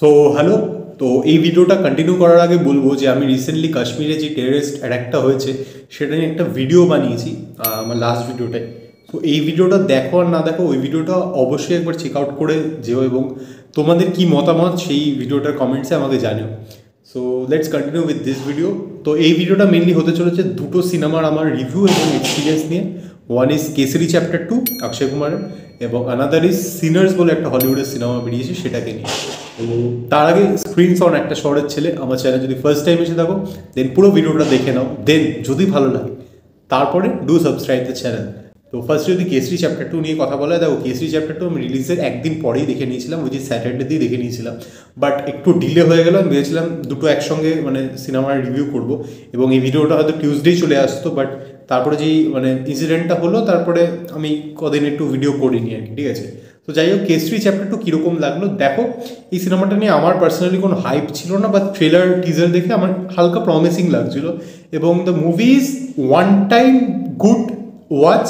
So hello. তো এই ভিডিওটা কন্টিনিউ করার আগে বলবো যে আমি রিসেন্টলি কাশ্মীরে যে টেররিস্ট অ্যাটাকটা হয়েছে সেটা নিয়ে একটা ভিডিও বানিয়েছি আমার লাস্ট ভিডিওটায়। তো এই ভিডিওটা দেখো আর না দেখো, ওই ভিডিওটা অবশ্যই একবার চেক আউট করে যেও এবং তোমাদের কি মতামত সেই ভিডিওটার কমেন্টসে আমাকে জানিও। So let's continue with this video. তো এই ভিডিওটা মেনলি হতে চলেছে দুটো সিনেমার আমার রিভিউ এবং এক্সপিরিয়েন্স নিয়ে। ওয়ান ইজ কেসরি চ্যাপ্টার 2 অক্ষয় কুমারের, এবং আনাদার ইজ সিনার্স বলে একটা হলিউডের সিনেমা বেরিয়েছে সেটাকে নিয়ে। তো তার আগে স্ক্রিনস অন একটা শহরের ছেলে আমার চ্যানেল যদি ফার্স্ট টাইম এসে থাকো দেন পুরো ভিডিওটা দেখে নাও, দেন যদি ভালো লাগে তারপরে ডু সাবস্ক্রাইব দ্য চ্যানেল। তো ফার্স্ট যদি কেসরি চ্যাপ্টার 2 নিয়ে কথা বলা হয়, দেখো কেসরি চ্যাপ্টার 2 আমি রিলিজের একদিন পরেই দেখে নিয়েছিলাম, ওই যে স্যাটারডেতেই দেখে নিয়েছিলাম। বাট একটু ডিলে হয়ে গেল, আমি ভেবেছিলাম দুটো একসঙ্গে মানে সিনেমার রিভিউ করব এবং এই ভিডিওটা হয়তো টিউসডেই চলে আসতো, বাট তারপরে যেই মানে ইনসিডেন্টটা হলো তারপরে আমি কদিন একটু ভিডিও করিনি আর কি, ঠিক আছে। তো যাই হোক, কেসরি চ্যাপ্টার 2 কীরকম লাগলো দেখো। এই সিনেমাটা নিয়ে আমার পার্সোনালি কোনো হাইপ ছিল না, বা ট্রেলার টিজার দেখে আমার হালকা প্রমিসিং লাগছিল, এবং the movie is one time good watch.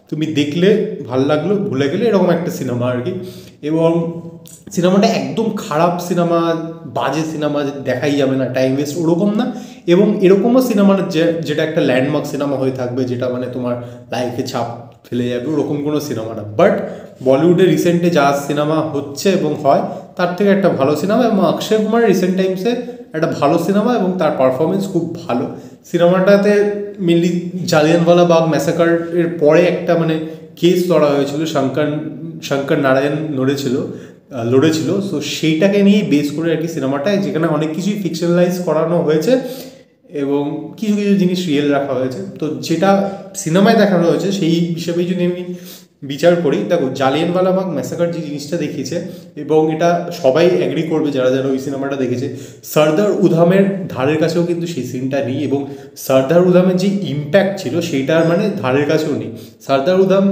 তুমি দেখলে ভাল লাগলো, ভুলে গেলে, এরকম একটা সিনেমা আর কি। এবং সিনেমাটা একদম খারাপ সিনেমা, বাজে সিনেমা, দেখাই যাবে না, টাইম ওয়েস্ট, ওরকম না। এবং এরকমও সিনেমার যেটা একটা ল্যান্ডমার্ক সিনেমা হয়ে থাকবে, যেটা মানে তোমার লাইফে ছাপ ফেলে যাবে, ওরকম কোনো সিনেমা না। বাট বলিউডে রিসেন্টে যা সিনেমা হচ্ছে এবং হয় তার থেকে একটা ভালো সিনেমা, এবং অক্ষয় কুমার রিসেন্ট টাইমসে একটা ভালো সিনেমা এবং তার পারফরমেন্স খুব ভালো। সিনেমাটাতে মেনলি জালিয়ানওয়ালাবাগ ম্যাসাকার এর পরে একটা মানে কেস লড়া হয়েছিল, শঙ্কর নারায়ণ লড়েছিল। সো সেইটাকে নিয়েই বেস করে আর কি সিনেমাটায়, যেখানে অনেক কিছুই ফিকশনালাইজ করানো হয়েছে এবং কিছু কিছু জিনিস রিয়েল রাখা হয়েছে। তো যেটা সিনেমায় দেখানো হয়েছে সেই হিসেবেই যদি আমি বিচার করি, দেখো জালিয়ানওয়ালাবাগ ম্যাসাকার যে জিনিসটা দেখিয়েছে, এবং এটা সবাই অ্যাগ্রি করবে যারা যারা ওই সিনেমাটা দেখেছে, সর্দার উধামের ধারের কাছেও কিন্তু সেই সিনটা নেই, এবং সর্দার উধামের যে ইম্প্যাক্ট ছিল সেইটার মানে ধারের কাছেও নেই। সর্দার উধাম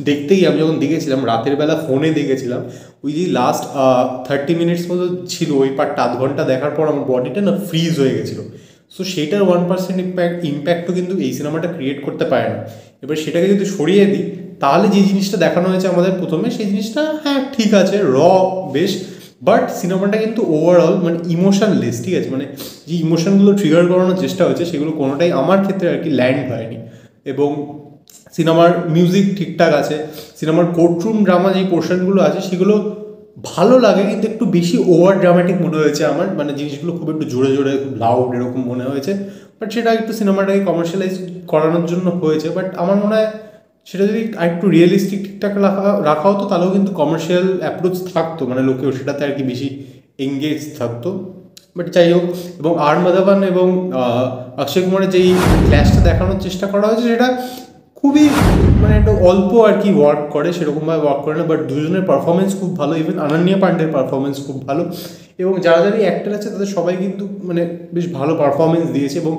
দেখতেই আমি যখন দেখেছিলাম রাতের বেলা ফোনে দেখেছিলাম, ওই যে লাস্ট 30 মিনিটস মতো ছিল ওই পার্টটা, আধ ঘন্টা দেখার পর আমার বডিটা না ফ্রিজ হয়ে গেছিলো। সো সেইটার 1% ইম্প্যাক্টও কিন্তু এই সিনেমাটা ক্রিয়েট করতে পারে না। এবার সেটাকে যদি সরিয়ে দিই তাহলে যে জিনিসটা দেখানো হয়েছে আমাদের প্রথমে, সেই জিনিসটা হ্যাঁ ঠিক আছে, বেশ, বাট সিনেমাটা কিন্তু ওভারঅল মানে ইমোশনলেস, ঠিক আছে। মানে যে ইমোশনগুলো ট্রিগার করানোর চেষ্টা হয়েছে সেগুলো কোনোটাই আমার ক্ষেত্রে আর কি ল্যান্ড হয়নি। এবং সিনেমার মিউজিক ঠিকঠাক আছে, সিনেমার কোর্টরুম ড্রামা যে পোর্শনগুলো আছে সেগুলো ভালো লাগে, কিন্তু একটু বেশি ওভার ড্রামাটিক মনে হয়েছে আমার, মানে জিনিসগুলো খুব একটু জোরে জোরে খুব লাউড এরকম মনে হয়েছে। বাট সেটা একটু সিনেমাটাকে কমার্শিয়ালাইজ করানোর জন্য হয়েছে। বাট আমার মনে হয় সেটা যদি একটু রিয়েলিস্টিক ঠিকঠাক রাখা হতো তাহলেও কিন্তু কমার্শিয়াল অ্যাপ্রোচ থাকতো, মানে লোকেও সেটাতে আর কি বেশি এঙ্গেজ থাকতো। বাট যাই হোক, এবং আর মাধবন এবং অক্ষয় কুমারের যেই ক্ল্যাশটা দেখানোর চেষ্টা করা হয়েছে সেটা খুবই মানে একটা অল্প আর কি ওয়ার্ক করে, সেরকমভাবে ওয়ার্ক করে না। বাট দুজনের পারফরমেন্স খুব ভালো, ইভেন অনন্যা পান্ডের পারফরমেন্স খুব ভালো, এবং যারা যারা অ্যাক্টর আছে তাদের সবাই কিন্তু মানে বেশ ভালো পারফরমেন্স দিয়েছে। এবং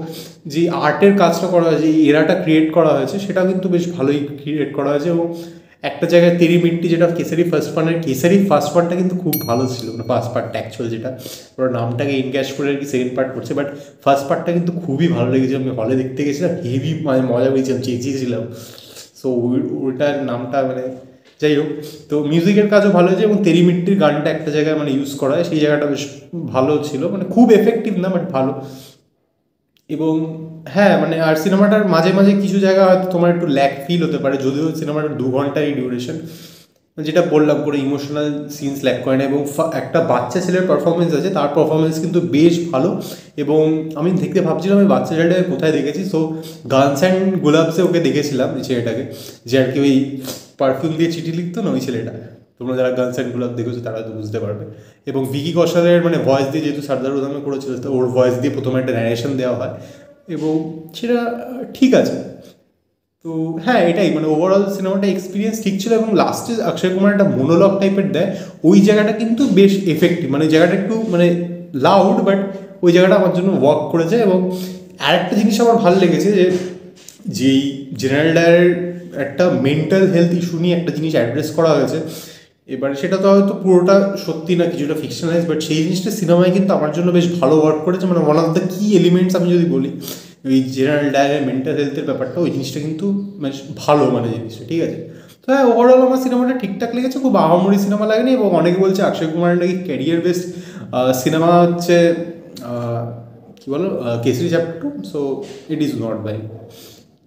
যে আর্টের কাজটা করা হয়েছে, এই এরাটা ক্রিয়েট করা হয়েছে, সেটা কিন্তু বেশ ভালোই ক্রিয়েট করা হয়েছে। এবং একটা জায়গায় তেরি মিট্টি, যেটা কেসারি ফার্স্ট পার্টটা কিন্তু খুব ভালো ছিল, মানে ফার্স্ট পার্টটা অ্যাকচুয়াল যেটা ওরা নামটাকে ইনক্যাশ করে আর কি সেকেন্ড পার্ট করছে, বাট ফার্স্ট পার্টটা কিন্তু খুবই ভালো লেগেছে। আমি হলে দেখতে গেছিলাম, হেভি মানে মজা পেয়েছিলাম, চেয়েছিলাম। সো ওইটার নামটা মানে যাই হোক। তো মিউজিকের কাজও ভালো হয়েছে, এবং তেরি মিট্টির গানটা একটা জায়গায় মানে ইউজ করা হয়, সেই জায়গাটা বেশ ভালো ছিল, মানে খুব এফেক্টিভ না বাট ভালো। এবং হ্যাঁ মানে আর সিনেমাটার মাঝে মাঝে কিছু জায়গা হয়তো তোমার একটু ল্যাক ফিল হতে পারে, যদিও সিনেমাটার 2 ঘন্টারই ডিউরেশন, যেটা বললাম করে ইমোশনাল সিনস ল্যাক করে না। এবং একটা বাচ্চা ছেলের পারফরমেন্স আছে, তার পারফরমেন্স কিন্তু বেশ ভালো। এবং আমি দেখতে ভাবছিলাম আমি বাচ্চা ছেলেটাকে কোথায় দেখেছি, সো গানস অ্যান্ড গুলাবসে ওকে দেখেছিলাম, এই ছেলেটাকে, যে আর কি ওই পারফিউম দিয়ে চিঠি লিখতো না, ওই ছেলেটা। তোমরা যারা গানস অ্যান্ড গুলাব দেখেছো তারা তো বুঝতে পারবে। এবং ভিকি কৌশলের মানে ভয়েস দিয়ে, যেহেতু সর্দার উধামে করেছিল, তো ওর ভয়েস দিয়ে প্রথমে একটা ন্যারেশন দেওয়া হয়, এবং সেটা ঠিক আছে। তো হ্যাঁ এটাই মানে ওভারঅল সিনেমাটা এক্সপিরিয়েন্স ঠিক ছিল। এবং লাস্টে অক্ষয় কুমার একটা মোনোলগ টাইপের দেয়, ওই জায়গাটা কিন্তু বেশ এফেক্টিভ, মানে জায়গাটা একটু মানে লাউড, বাট ওই জায়গাটা আমার জন্য ওয়ার্ক করেছে। এবং আরেকটা জিনিস আমার ভালো লেগেছে, যে যেই জেনারেল ডায়ারের একটা মেন্টাল হেলথ ইস্যু নিয়ে একটা জিনিস অ্যাড্রেস করা হয়েছে। এবার সেটা তো হয়তো পুরোটা সত্যি না, কিছুটা ফিকশনালাইজ, বাট সেই জিনিসটা সিনেমায় কিন্তু আমার জন্য বেশ ভালো ওয়ার্ক করেছে। মানে ওয়ান অফ দ্য কি এলিমেন্টস আমি যদি বলি, ওই জেনারেল ডায়ারের মেন্টাল হেলথের ব্যাপারটা, ওই জিনিসটা কিন্তু বেশ ভালো মানে জিনিসটা, ঠিক আছে। তো হ্যাঁ ওভারঅল আমার সিনেমাটা ঠিকঠাক লেগেছে, খুব আহামরি সিনেমা লাগেনি। এবং অনেকে বলছে অক্ষয় কুমারের নাকি ক্যারিয়ার বেস্ট সিনেমা হচ্ছে কী বলো Kesari chapter 2। So it is not by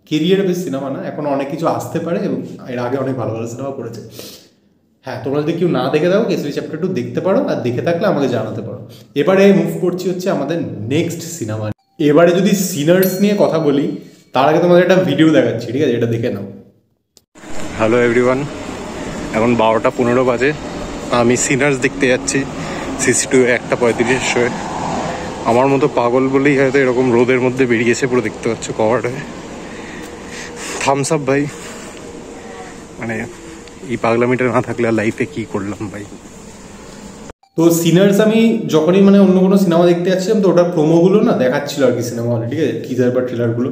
career base cinema না, এখন অনেক কিছু আসতে পারে এবং এর আগে অনেক ভালো ভালো সিনেমা করেছে। হ্যাঁ, তোমরা যদি কেউ না দেখে দাও কেসরি চ্যাপ্টার 2 দেখতে পারো, আর দেখে থাকলে আমাকে জানাতে পারো। এবারে মুভ করছি হচ্ছে আমাদের নেক্সট সিনেমা। এবারে যদি সিনার্স নিয়ে কথা বলি তার আগে তোমাদের একটা ভিডিও দেখাচ্ছি, ঠিক আছে? এটা দেখে নাও। হ্যালো এভরিওয়ান, এখন 12:15 বাজে। আমি সিনার্স দেখতে যাচ্ছি CC2 1:35 শোয়ে। আমার মতো পাগল বলেই হয়তো এরকম রোদের মধ্যে বেরিয়েছে, পুরো দেখতে পাচ্ছ কভার হয়ে। থামস আপ ভাই, মানে এই পাগলামিটা না থাকলে আর লাইফে কি করলাম ভাই। তো সিনার্স আমি যখনই মানে অন্য কোনো সিনেমা দেখতে যাচ্ছিলাম তো ওটার প্রোমোগুলো না দেখাচ্ছিল আর কি সিনেমা হলে, ঠিক আছে? টিজার বা ট্রেলারগুলো,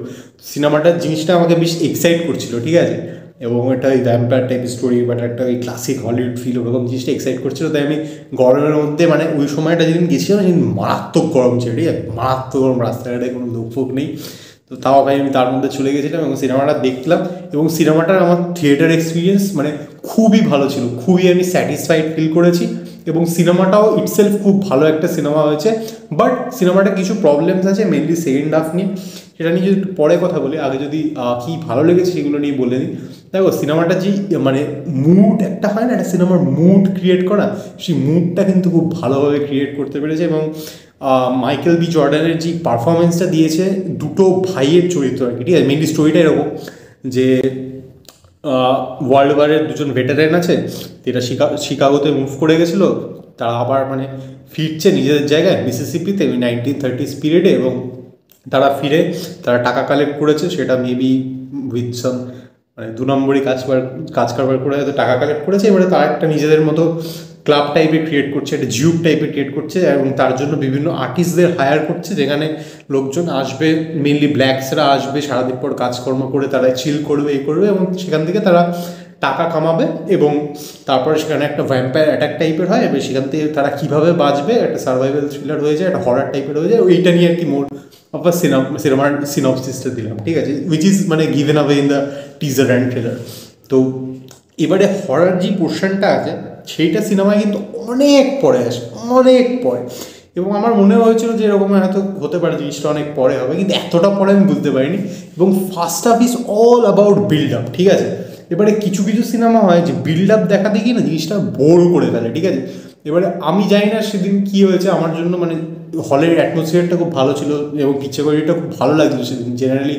সিনেমাটার জিনিসটা আমাকে বেশ এক্সাইট করছিল, ঠিক আছে? এবং এটা ওই ভ্যাম্পায়ার টাইপ স্টোরি, বাট একটা ওই ক্লাসিক হলিউড ফিল, ওরকম জিনিসটা এক্সাইট করছিল। তাই আমি গরমের মধ্যে, মানে ওই সময়টা যেদিন গেছিলাম সেদিন মারাত্মক গরম ছিল, ঠিক আছে? মারাত্মক গরম, রাস্তাঘাটে কোনো লোক ফোক নেই। তো তাও ভাই আমি তার মধ্যে চলে গেছিলাম এবং সিনেমাটা দেখলাম। এবং সিনেমাটার আমার থিয়েটার এক্সপিরিয়েন্স মানে খুবই ভালো ছিল, খুবই আমি স্যাটিসফাইড ফিল করেছি। এবং সিনেমাটাও ইটসেলফ খুব ভালো একটা সিনেমা হয়েছে। বাট সিনেমাটা কিছু প্রবলেমস আছে, মেনলি সেকেন্ড হাফ নিয়ে। সেটা নিয়ে যদি একটু পরে কথা বলি, আগে যদি কী ভালো লেগেছে সেগুলো নিয়ে বলে দিই। দেখো, সিনেমাটা যে মানে মুড একটা হয় না, একটা সিনেমার মুড ক্রিয়েট করা, সেই মুডটা কিন্তু খুব ভালোভাবে ক্রিয়েট করতে পেরেছে। এবং মাইকেল বি জর্ডানের যে পারফরমেন্সটা দিয়েছে দুটো ভাইয়ের চরিত্র আর কি, ঠিক আছে? মেনলি স্টোরিটা এরকম যে ওয়ার্ল্ড ওয়ারের দুজন ভেটারেন আছে, এরা শিকাগোতে মুভ করে গেছিলো। তারা আবার মানে ফিরছে নিজেদের জায়গায় মিসিসিপিতে ওই 1930s পিরিয়ডে। এবং তারা ফিরে তারা টাকা কালেক্ট করেছে, সেটা মেবি উইথ সাম মানে 2 নম্বরই কাজ কারবার করে হয়তো টাকা কালেক্ট করেছে। এবারে তারা একটা নিজেদের মতো ক্লাব টাইপের ক্রিয়েট করছে, একটা জিউব টাইপের ক্রিয়েট করছে এবং তার জন্য বিভিন্ন আর্টিস্টদের হায়ার করছে, যেখানে লোকজন আসবে, মেনলি ব্ল্যাকসরা আসবে, সারাদিন পর কাজকর্ম করে তারা চিল করবে, এই করবে এবং সেখান থেকে তারা টাকা কামাবে। এবং তারপরে সেখানে একটা ভ্যাম্পায়ার অ্যাটাক টাইপের হয়, এবং সেখান থেকে তারা কীভাবে বাঁচবে, একটা সার্ভাইভাল থ্রিলার হয়ে যায়, একটা হরার টাইপের হয়ে যায়। ওইটা নিয়ে আর কি মোর অফ আ সিনেমার সিনপসিসটা দিলাম, ঠিক আছে? উইচ ইজ মানে given আওয়ে in the teaser and trailer. তো এবারে হরার যে পোর্শনটা আছে সেইটা সিনেমায় কিন্তু অনেক পরে আসে, অনেক পরে। এবং আমার মনে হয়েছিল যে এরকম হয়তো হতে পারে, জিনিসটা অনেক পরে হবে, কিন্তু এতটা পরে আমি বুঝতে পারিনি। এবং first half is all about build up, ঠিক আছে? এবারে কিছু কিছু সিনেমা হয় যে বিল্ড আপ দেখাতে গিয়ে না জিনিসটা বোর করে ফেলে, ঠিক আছে? এবারে আমি জানি না সেদিন কী হয়েছে আমার জন্য, মানে হলের অ্যাটমসফিয়ারটা খুব ভালো ছিল এবং পিকচারটা খুব ভালো লাগছিলো সেদিন। জেনারেলি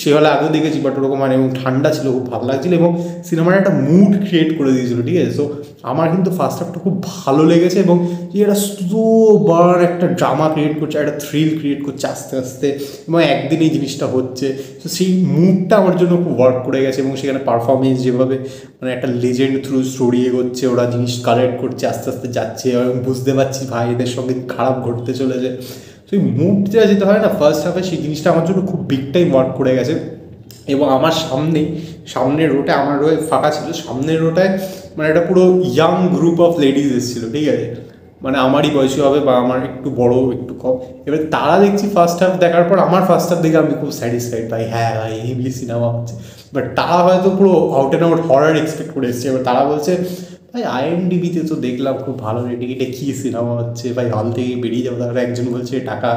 সে হলে আগেও দেখেছি, বাট ওরকম মানে এবং ঠান্ডা ছিল, খুব ভালো লাগছিলো এবং সিনেমার একটা মুড ক্রিয়েট করে দিয়েছিলো, ঠিক আছে? সো আমার কিন্তু ফার্স্ট হাফটা খুব ভালো লেগেছে। এবং যে একটা স্লোবার একটা ড্রামা ক্রিয়েট করছে, একটা থ্রিল ক্রিয়েট করছে আস্তে আস্তে, এবং একদিন এই জিনিসটা হচ্ছে। তো সেই মুডটা আমার জন্য খুব ওয়ার্ক করে গেছে। এবং সেখানে পারফরমেন্স যেভাবে মানে একটা লেজেন্ড থ্রু স্টোরি এগোচ্ছে, ওরা জিনিস কালেক্ট করছে, আস্তে আস্তে যাচ্ছে এবং বুঝতে পারছি ভাই এদের সঙ্গে খারাপ ঘটতে চলেছে। সেই মুডটা যেতে হয় না ফার্স্ট হাফে, সেই জিনিসটা আমার জন্য খুব বিগ টাইম ওয়ার্ক করে গেছে। এবং আমার সামনের রোটা, আমার রোয়ে ফাঁকা ছিল, সামনের রোটায় মানে একটা পুরো ইয়াং গ্রুপ অফ লেডিজ এসেছিলো, ঠিক আছে? মানে আমারই বয়সী হবে বা আমার একটু বড় একটু কম। এবার তারা দেখছি ফার্স্ট হাফ দেখার পর, আমার ফার্স্ট হাফ দেখে আমি খুব স্যাটিসফাইড, ভাই হ্যাঁ ভাই হেভি সিনেমা হচ্ছে। বাট তারা হয়তো পুরো আউট অ্যান্ড আউট হরার এক্সপেক্ট করে এসছে। এবার তারা বলছে ভাই IMDb-তে তো দেখলাম খুব ভালো রেটিং, এটা কী সিনেমা হচ্ছে ভাই, হল থেকে বেরিয়ে যাবো। তারপরে একজন বলছে টাকা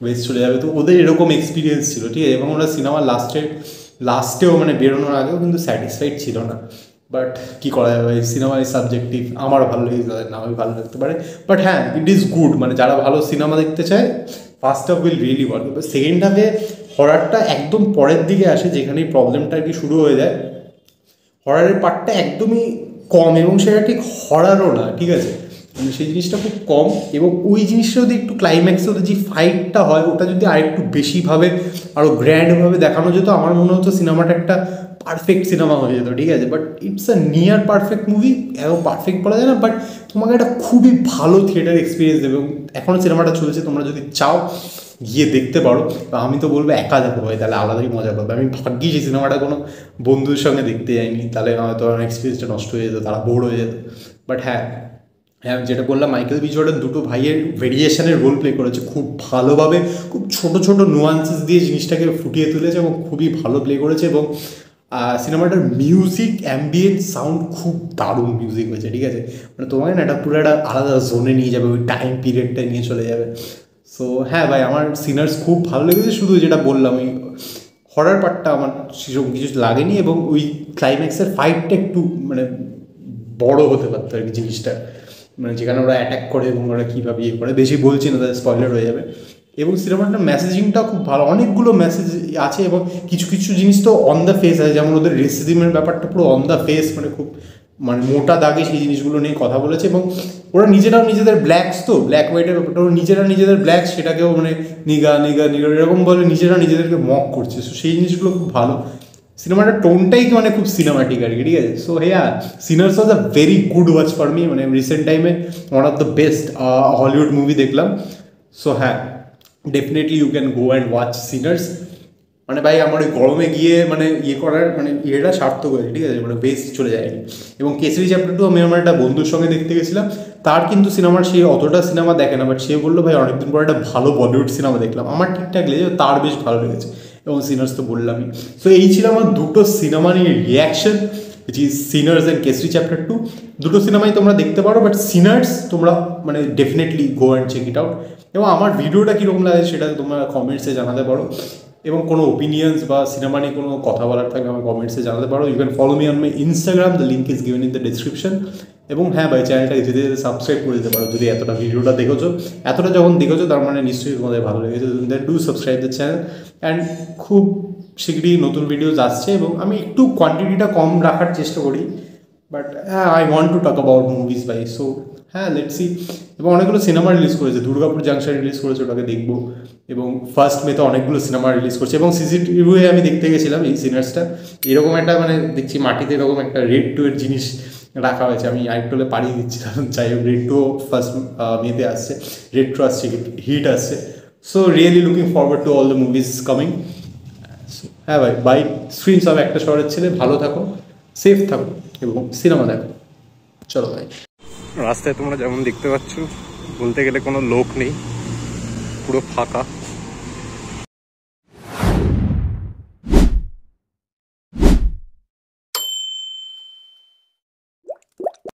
ওয়েস্ট চলে যাবে। তো ওদের এরকম এক্সপিরিয়েন্স ছিল, ঠিক আছে? এবং ওরা সিনেমার লাস্টেও মানে বেরোনোর আগেও কিন্তু স্যাটিসফাইড ছিল না। বাট কী করা যাবে, সিনেমা ইজ সাবজেক্টিভ। আমার ভালো লেগে তাদের না ভালো লাগতে পারে, বাট হ্যাঁ ইট ইজ গুড। মানে যারা ভালো সিনেমা দেখতে চায় first half will really work. এবার সেকেন্ড হাফে হরারটা একদম পরের দিকে আসে, যেখানেই প্রবলেমটা আর কি শুরু হয়ে যায়। হরারের পার্টটা একদমই কম এবং সেটা ঠিক হরারও না, ঠিক আছে? মানে সেই জিনিসটা খুব কম। এবং ওই জিনিসটা যদি একটু ক্লাইম্যাক্সে ওদের যে ফাইটটা হয় ওটা যদি আরেকটু বেশিভাবে আরও গ্র্যান্ডভাবে দেখানো যেত, আমার মনে হতো সিনেমাটা একটা পারফেক্ট সিনেমা হয়ে যেত, ঠিক আছে? But it's a near perfect movie. এত পারফেক্ট বলা যায় না, বাট তোমাকে একটা খুবই ভালো থিয়েটার এক্সপিরিয়েন্স দেবে। এবং এখনও সিনেমাটা চলছে, তোমরা যদি চাও গিয়ে দেখতে পারো। আমি তো বলবো একা দেখো ভাই, তাহলে আলাদাই মজা পাবে। আমি ভাগ্যি সেই সিনেমাটা কোনো বন্ধুর সঙ্গে দেখতে যাইনি, তাহলে হয়তো আমার এক্সপিরিয়েন্সটা নষ্ট হয়ে যেত, তারা বোর হয়ে যেত। বাট হ্যাঁ, যেটা বললাম, মাইকেল বি জর্ডান দুটো ভাইয়ের ভেরিয়েশনের রোল প্লে করেছে খুব ভালোভাবে, খুব ছোটো ছোটো নুয়ান্সেস দিয়ে জিনিসটাকে ফুটিয়ে তুলেছে এবং খুবই ভালো প্লে করেছে। এবং সিনেমাটার মিউজিক অ্যাম্বিয়েন্ট সাউন্ড খুব দারুণ মিউজিক হয়েছে, ঠিক আছে, মানে তোমাকে না এটা পুরো একটা আলাদা জোনে নিয়ে যাবে, ওই টাইম পিরিয়ডটা নিয়ে চলে যাবে। সো হ্যাঁ ভাই, আমার সিনার্স খুব ভালো লেগেছে, শুধু যেটা বললাম ওই হরার পার্টটা আমার সেরকম কিছু লাগেনি, এবং ওই ক্লাইম্যাক্সের ফাইটটা একটু মানে বড় হতে পারতো আর কি জিনিসটা, মানে যেখানে ওরা অ্যাটাক করে এবং ওরা কীভাবে ইয়ে করে, বেশি বলছি না তাদের স্পয়লার হয়ে যাবে। এবং সিনেমাটার মেসেজিংটা খুব ভালো, অনেকগুলো মেসেজ আছে, এবং কিছু কিছু জিনিস তো অন দ্য ফেস আছে, যেমন ওদের রেসিজমের ব্যাপারটা পুরো অন দ্য ফেস, মানে খুব মানে মোটা দাগে সেই জিনিসগুলো নিয়ে কথা বলেছে। এবং ওরা নিজেরাও নিজেদের ব্ল্যাকস, তো ব্ল্যাক হোয়াইটের ব্যাপারটা ওরা নিজেরা নিজেদের ব্ল্যাক সেটাকেও মানে নিগা নিগা নিগা এরকম বলে নিজেরা নিজেদেরকে মক করছে। সো সেই জিনিসগুলো খুব ভালো, সিনেমাটার টোনটাই মানে খুব সিনেমাটিক আর কি, ঠিক আছে। সো হ্যাঁ, Sinners was a very good watch for me, মানে রিসেন্ট টাইমে one of the best Hollywood movie দেখলাম। সো হ্যাঁ, definitely you can go and watch Sinners. মানে ভাই আমার ওই গরমে গিয়ে মানে ইয়ে করার মানে ইয়েটা সার্থক হয়েছে, ঠিক আছে, মানে বেস্ট চলে যায়নি। এবং কেসরি চ্যাপ্টার 2 আমি আমার একটা বন্ধুর সঙ্গে দেখতে গেছিলাম, তার কিন্তু সিনেমার সে অতটা সিনেমা দেখে না, বাট সে বললো ভাই অনেকদিন পর একটা ভালো বলিউড সিনেমা দেখলাম, আমার ঠিকঠাক লেগেছে, তার বেশ ভালো লেগেছে। এবং সিনার্স তো বললামই। সো এই ছিল আমার দুটো সিনেমা নিয়ে reaction, which is Sinners and Kesari chapter 2। দুটো সিনেমাই তোমরা দেখতে পারো, বাট সিনার্স তোমরা মানে definitely go and check it out. এবং আমার ভিডিওটা কীরকম লাগে সেটা তোমরা কমেন্টসে জানাতে পারো, এবং কোনো ওপিনিয়ন্স বা সিনেমা নিয়ে কোনো কথা বলার থাকলে আমার কমেন্টসে জানাতে পারো। You can follow me on my Instagram, the link is given in the description. এবং হ্যাঁ ভাই, চ্যানেলটাকে যেতে যেতে সাবস্ক্রাইব করে দিতে পারো যদি এতটা ভিডিওটা দেখেছো, এতটা যখন দেখেছো তার মানে নিশ্চয়ই তোমাদের ভালো লেগেছে। Then do subscribe the channel, and খুব শীঘ্রই নতুন ভিডিওস আসছে, এবং আমি একটু কোয়ান্টিটিটা কম রাখার চেষ্টা করি, বাট হ্যাঁ I want to talk about movies ভাই। সো হ্যাঁ, লেটস সি। এবং অনেকগুলো সিনেমা রিলিজ করেছে, দুর্গাপুর জাংশন রিলিজ করেছে, ওটাকে দেখবো। এবং ফার্স্ট মেতে অনেকগুলো সিনেমা রিলিজ করছে, এবং সিসিটিভিতে আমি দেখতে গেছিলাম এই সিনার্সটা, এরকম একটা মানে দেখছি মাটিতে এরকম একটা রেড 2 এর জিনিস রাখা হয়েছে, আমি আরেকটুলে পাড়িয়ে দিচ্ছিলাম, যাই হোক রেড 2 ফার্স্ট মেতে আসছে, রেড 2 আসছে, হিট আসছে। So really looking forward to all the movies coming. হ্যাঁ ভাই, বাই স্ক্রিন সব একটা শহরের ছেলে, ভালো থাকো, সেফ থাকো, এবং সিনেমা দেখো। চলো ভাই। রাস্তায় তোমরা যেমন দেখতে পাচ্ছ, বলতে গেলে কোনো লোক নেই, পুরো ফাঁকা।